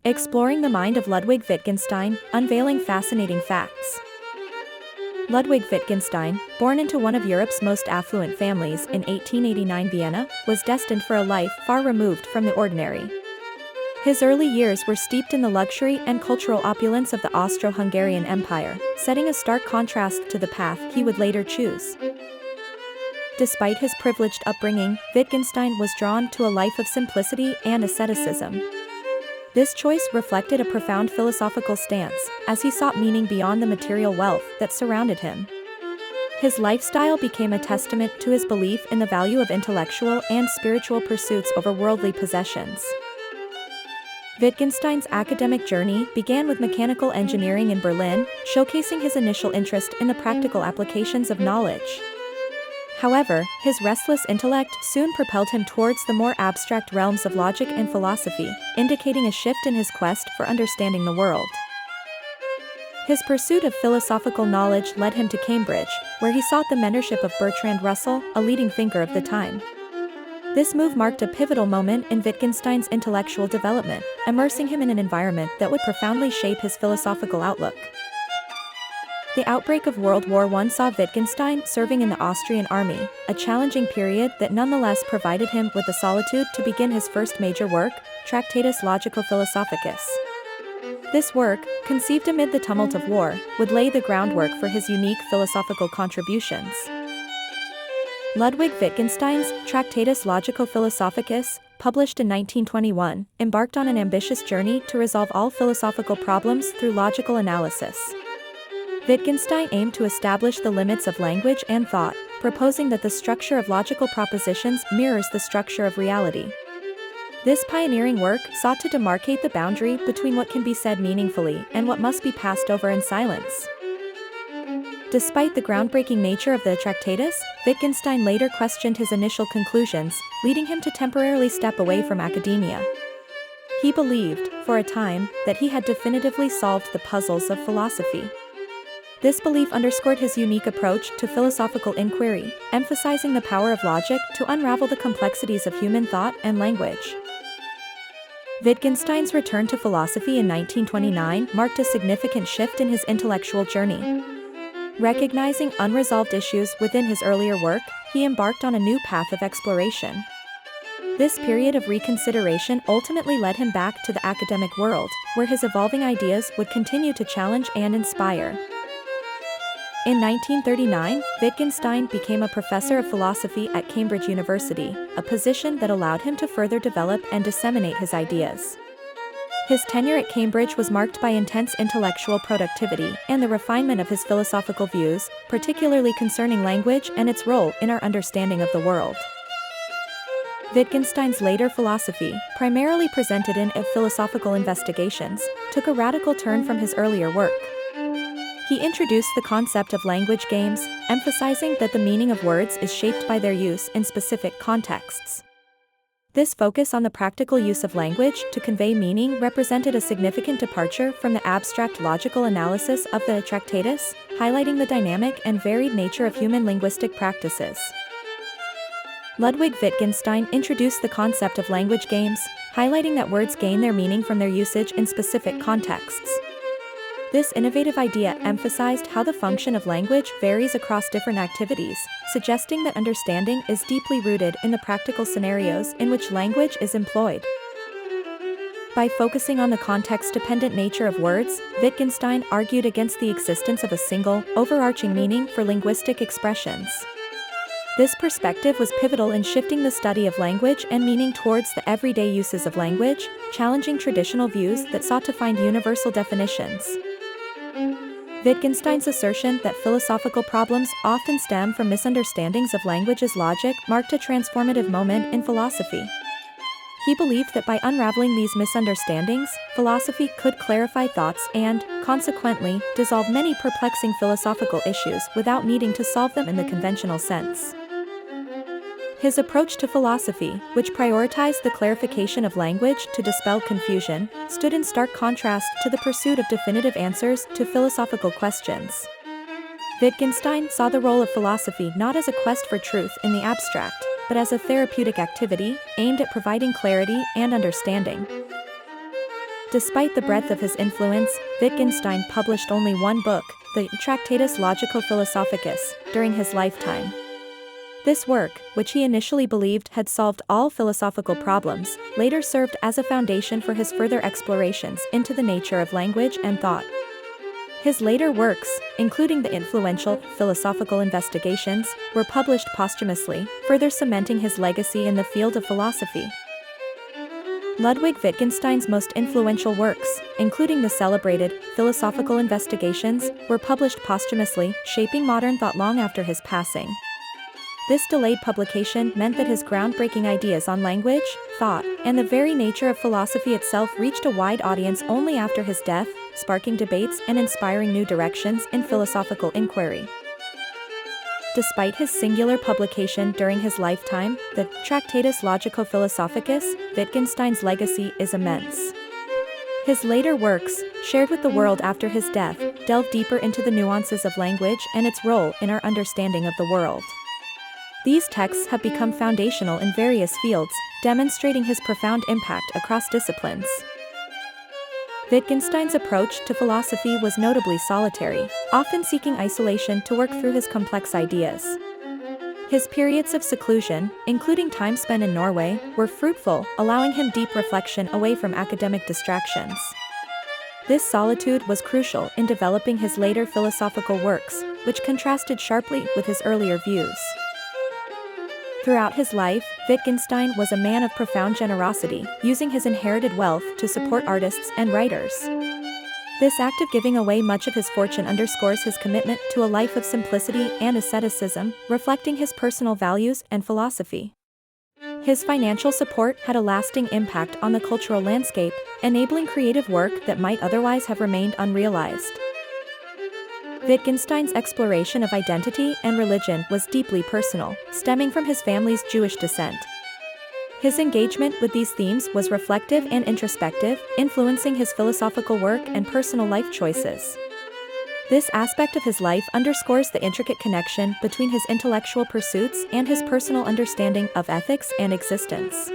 Exploring the mind of Ludwig Wittgenstein, unveiling fascinating facts. Ludwig Wittgenstein, born into one of Europe's most affluent families in 1889 Vienna, was destined for a life far removed from the ordinary. His early years were steeped in the luxury and cultural opulence of the Austro-Hungarian Empire, setting a stark contrast to the path he would later choose. Despite his privileged upbringing, Wittgenstein was drawn to a life of simplicity and asceticism. This choice reflected a profound philosophical stance, as he sought meaning beyond the material wealth that surrounded him. His lifestyle became a testament to his belief in the value of intellectual and spiritual pursuits over worldly possessions. Wittgenstein's academic journey began with mechanical engineering in Berlin, showcasing his initial interest in the practical applications of knowledge. However, his restless intellect soon propelled him towards the more abstract realms of logic and philosophy, indicating a shift in his quest for understanding the world. His pursuit of philosophical knowledge led him to Cambridge, where he sought the mentorship of Bertrand Russell, a leading thinker of the time. This move marked a pivotal moment in Wittgenstein's intellectual development, immersing him in an environment that would profoundly shape his philosophical outlook. The outbreak of World War I saw Wittgenstein serving in the Austrian army, a challenging period that nonetheless provided him with the solitude to begin his first major work, Tractatus Logico-Philosophicus. This work, conceived amid the tumult of war, would lay the groundwork for his unique philosophical contributions. Ludwig Wittgenstein's Tractatus Logico-Philosophicus, published in 1921, embarked on an ambitious journey to resolve all philosophical problems through logical analysis. Wittgenstein aimed to establish the limits of language and thought, proposing that the structure of logical propositions mirrors the structure of reality. This pioneering work sought to demarcate the boundary between what can be said meaningfully and what must be passed over in silence. Despite the groundbreaking nature of the Tractatus, Wittgenstein later questioned his initial conclusions, leading him to temporarily step away from academia. He believed, for a time, that he had definitively solved the puzzles of philosophy. This belief underscored his unique approach to philosophical inquiry, emphasizing the power of logic to unravel the complexities of human thought and language. Wittgenstein's return to philosophy in 1929 marked a significant shift in his intellectual journey. Recognizing unresolved issues within his earlier work, he embarked on a new path of exploration. This period of reconsideration ultimately led him back to the academic world, where his evolving ideas would continue to challenge and inspire. In 1939, Wittgenstein became a professor of philosophy at Cambridge University, a position that allowed him to further develop and disseminate his ideas. His tenure at Cambridge was marked by intense intellectual productivity and the refinement of his philosophical views, particularly concerning language and its role in our understanding of the world. Wittgenstein's later philosophy, primarily presented in Philosophical Investigations, took a radical turn from his earlier work. He introduced the concept of language games, emphasizing that the meaning of words is shaped by their use in specific contexts. This focus on the practical use of language to convey meaning represented a significant departure from the abstract logical analysis of the Tractatus, highlighting the dynamic and varied nature of human linguistic practices. Ludwig Wittgenstein introduced the concept of language games, highlighting that words gain their meaning from their usage in specific contexts. This innovative idea emphasized how the function of language varies across different activities, suggesting that understanding is deeply rooted in the practical scenarios in which language is employed. By focusing on the context-dependent nature of words, Wittgenstein argued against the existence of a single, overarching meaning for linguistic expressions. This perspective was pivotal in shifting the study of language and meaning towards the everyday uses of language, challenging traditional views that sought to find universal definitions. Wittgenstein's assertion that philosophical problems often stem from misunderstandings of language's logic marked a transformative moment in philosophy. He believed that by unraveling these misunderstandings, philosophy could clarify thoughts and, consequently, dissolve many perplexing philosophical issues without needing to solve them in the conventional sense. His approach to philosophy, which prioritized the clarification of language to dispel confusion, stood in stark contrast to the pursuit of definitive answers to philosophical questions. Wittgenstein saw the role of philosophy not as a quest for truth in the abstract, but as a therapeutic activity aimed at providing clarity and understanding. Despite the breadth of his influence, Wittgenstein published only one book, the Tractatus Logico-Philosophicus, during his lifetime. This work, which he initially believed had solved all philosophical problems, later served as a foundation for his further explorations into the nature of language and thought. His later works, including the influential Philosophical Investigations, were published posthumously, further cementing his legacy in the field of philosophy. Ludwig Wittgenstein's most influential works, including the celebrated Philosophical Investigations, were published posthumously, shaping modern thought long after his passing. This delayed publication meant that his groundbreaking ideas on language, thought, and the very nature of philosophy itself reached a wide audience only after his death, sparking debates and inspiring new directions in philosophical inquiry. Despite his singular publication during his lifetime, the Tractatus Logico-Philosophicus, Wittgenstein's legacy is immense. His later works, shared with the world after his death, delve deeper into the nuances of language and its role in our understanding of the world. These texts have become foundational in various fields, demonstrating his profound impact across disciplines. Wittgenstein's approach to philosophy was notably solitary, often seeking isolation to work through his complex ideas. His periods of seclusion, including time spent in Norway, were fruitful, allowing him deep reflection away from academic distractions. This solitude was crucial in developing his later philosophical works, which contrasted sharply with his earlier views. Throughout his life, Wittgenstein was a man of profound generosity, using his inherited wealth to support artists and writers. This act of giving away much of his fortune underscores his commitment to a life of simplicity and asceticism, reflecting his personal values and philosophy. His financial support had a lasting impact on the cultural landscape, enabling creative work that might otherwise have remained unrealized. Wittgenstein's exploration of identity and religion was deeply personal, stemming from his family's Jewish descent. His engagement with these themes was reflective and introspective, influencing his philosophical work and personal life choices. This aspect of his life underscores the intricate connection between his intellectual pursuits and his personal understanding of ethics and existence.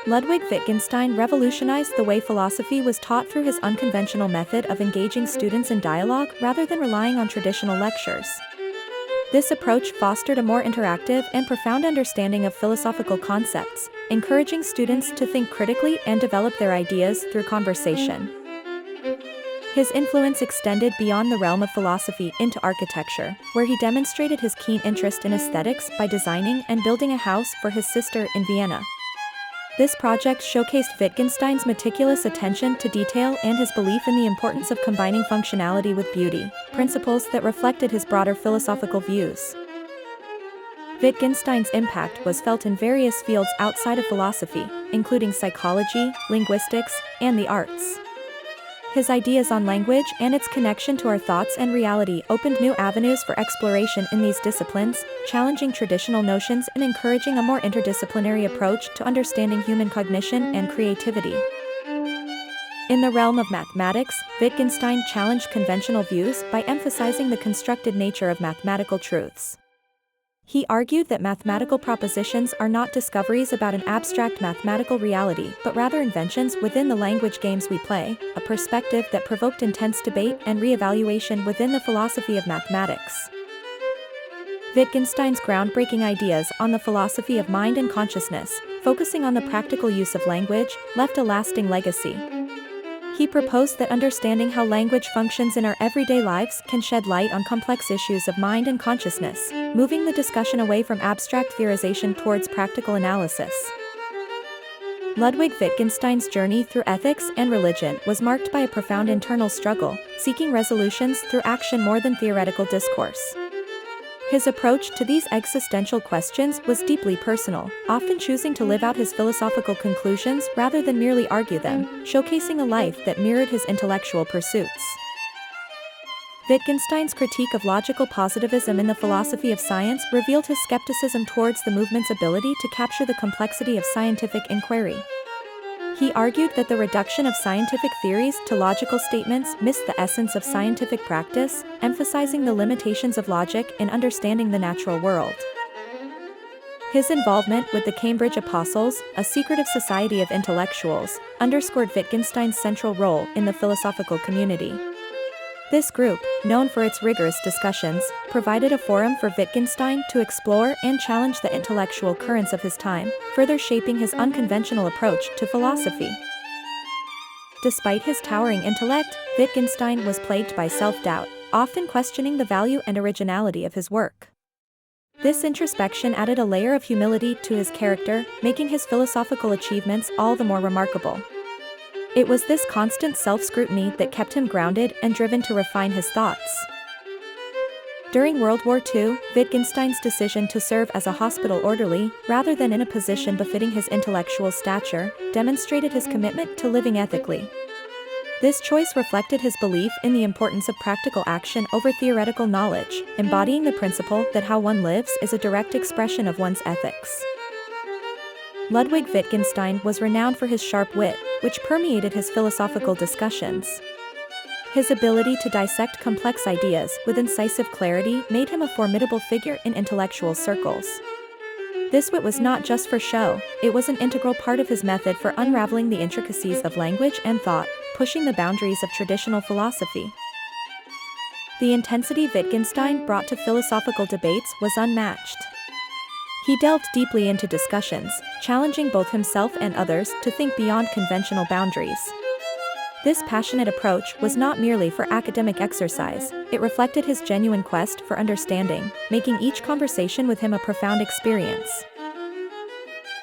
Ludwig Wittgenstein revolutionized the way philosophy was taught through his unconventional method of engaging students in dialogue rather than relying on traditional lectures. This approach fostered a more interactive and profound understanding of philosophical concepts, encouraging students to think critically and develop their ideas through conversation. His influence extended beyond the realm of philosophy into architecture, where he demonstrated his keen interest in aesthetics by designing and building a house for his sister in Vienna. This project showcased Wittgenstein's meticulous attention to detail and his belief in the importance of combining functionality with beauty, principles that reflected his broader philosophical views. Wittgenstein's impact was felt in various fields outside of philosophy, including psychology, linguistics, and the arts. His ideas on language and its connection to our thoughts and reality opened new avenues for exploration in these disciplines, challenging traditional notions and encouraging a more interdisciplinary approach to understanding human cognition and creativity. In the realm of mathematics, Wittgenstein challenged conventional views by emphasizing the constructed nature of mathematical truths. He argued that mathematical propositions are not discoveries about an abstract mathematical reality but rather inventions within the language games we play, a perspective that provoked intense debate and re-evaluation within the philosophy of mathematics. Wittgenstein's groundbreaking ideas on the philosophy of mind and consciousness, focusing on the practical use of language, left a lasting legacy. He proposed that understanding how language functions in our everyday lives can shed light on complex issues of mind and consciousness, moving the discussion away from abstract theorization towards practical analysis. Ludwig Wittgenstein's journey through ethics and religion was marked by a profound internal struggle, seeking resolutions through action more than theoretical discourse. His approach to these existential questions was deeply personal, often choosing to live out his philosophical conclusions rather than merely argue them, showcasing a life that mirrored his intellectual pursuits. Wittgenstein's critique of logical positivism in the philosophy of science revealed his skepticism towards the movement's ability to capture the complexity of scientific inquiry. He argued that the reduction of scientific theories to logical statements missed the essence of scientific practice, emphasizing the limitations of logic in understanding the natural world. His involvement with the Cambridge Apostles, a secretive society of intellectuals, underscored Wittgenstein's central role in the philosophical community. This group, known for its rigorous discussions, provided a forum for Wittgenstein to explore and challenge the intellectual currents of his time, further shaping his unconventional approach to philosophy. Despite his towering intellect, Wittgenstein was plagued by self-doubt, often questioning the value and originality of his work. This introspection added a layer of humility to his character, making his philosophical achievements all the more remarkable. It was this constant self-scrutiny that kept him grounded and driven to refine his thoughts. During World War II, Wittgenstein's decision to serve as a hospital orderly, rather than in a position befitting his intellectual stature, demonstrated his commitment to living ethically. This choice reflected his belief in the importance of practical action over theoretical knowledge, embodying the principle that how one lives is a direct expression of one's ethics. Ludwig Wittgenstein was renowned for his sharp wit, which permeated his philosophical discussions. His ability to dissect complex ideas with incisive clarity made him a formidable figure in intellectual circles. This wit was not just for show, it was an integral part of his method for unraveling the intricacies of language and thought, pushing the boundaries of traditional philosophy. The intensity Wittgenstein brought to philosophical debates was unmatched. He delved deeply into discussions, challenging both himself and others to think beyond conventional boundaries. This passionate approach was not merely for academic exercise, it reflected his genuine quest for understanding, making each conversation with him a profound experience.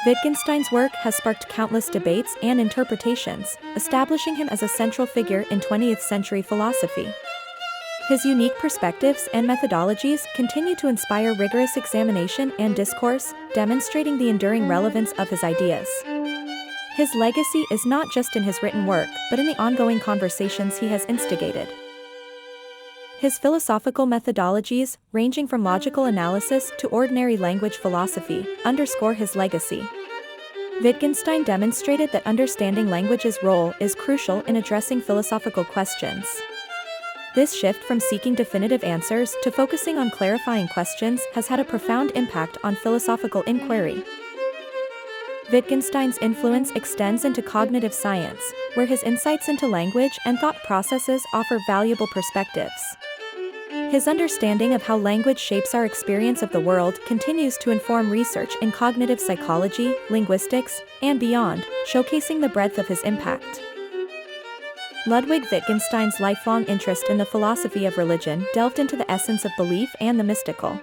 Wittgenstein's work has sparked countless debates and interpretations, establishing him as a central figure in 20th century philosophy. His unique perspectives and methodologies continue to inspire rigorous examination and discourse, demonstrating the enduring relevance of his ideas. His legacy is not just in his written work, but in the ongoing conversations he has instigated. His philosophical methodologies, ranging from logical analysis to ordinary language philosophy, underscore his legacy. Wittgenstein demonstrated that understanding language's role is crucial in addressing philosophical questions. This shift from seeking definitive answers to focusing on clarifying questions has had a profound impact on philosophical inquiry. Wittgenstein's influence extends into cognitive science, where his insights into language and thought processes offer valuable perspectives. His understanding of how language shapes our experience of the world continues to inform research in cognitive psychology, linguistics, and beyond, showcasing the breadth of his impact. Ludwig Wittgenstein's lifelong interest in the philosophy of religion delved into the essence of belief and the mystical.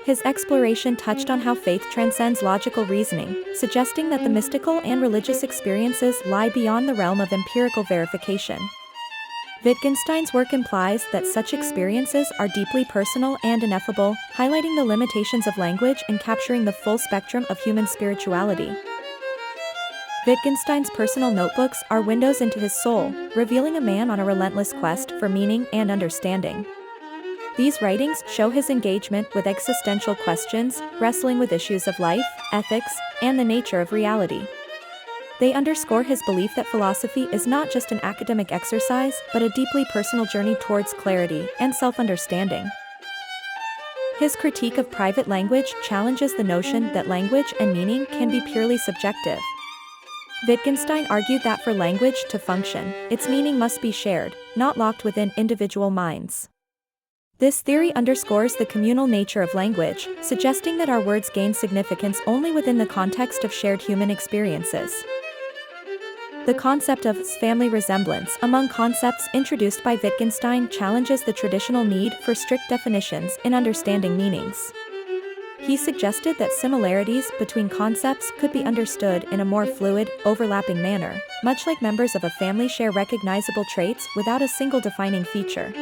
His exploration touched on how faith transcends logical reasoning, suggesting that the mystical and religious experiences lie beyond the realm of empirical verification. Wittgenstein's work implies that such experiences are deeply personal and ineffable, highlighting the limitations of language in capturing the full spectrum of human spirituality. Wittgenstein's personal notebooks are windows into his soul, revealing a man on a relentless quest for meaning and understanding. These writings show his engagement with existential questions, wrestling with issues of life, ethics, and the nature of reality. They underscore his belief that philosophy is not just an academic exercise, but a deeply personal journey towards clarity and self-understanding. His critique of private language challenges the notion that language and meaning can be purely subjective. Wittgenstein argued that for language to function, its meaning must be shared, not locked within individual minds. This theory underscores the communal nature of language, suggesting that our words gain significance only within the context of shared human experiences. The concept of family resemblance among concepts introduced by Wittgenstein challenges the traditional need for strict definitions in understanding meanings. He suggested that similarities between concepts could be understood in a more fluid, overlapping manner, much like members of a family share recognizable traits without a single defining feature.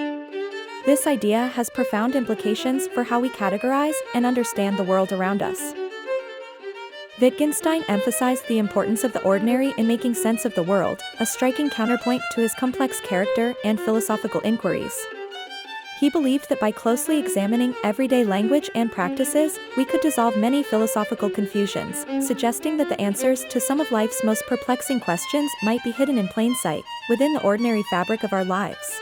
This idea has profound implications for how we categorize and understand the world around us. Wittgenstein emphasized the importance of the ordinary in making sense of the world, a striking counterpoint to his complex character and philosophical inquiries. He believed that by closely examining everyday language and practices, we could dissolve many philosophical confusions, suggesting that the answers to some of life's most perplexing questions might be hidden in plain sight, within the ordinary fabric of our lives.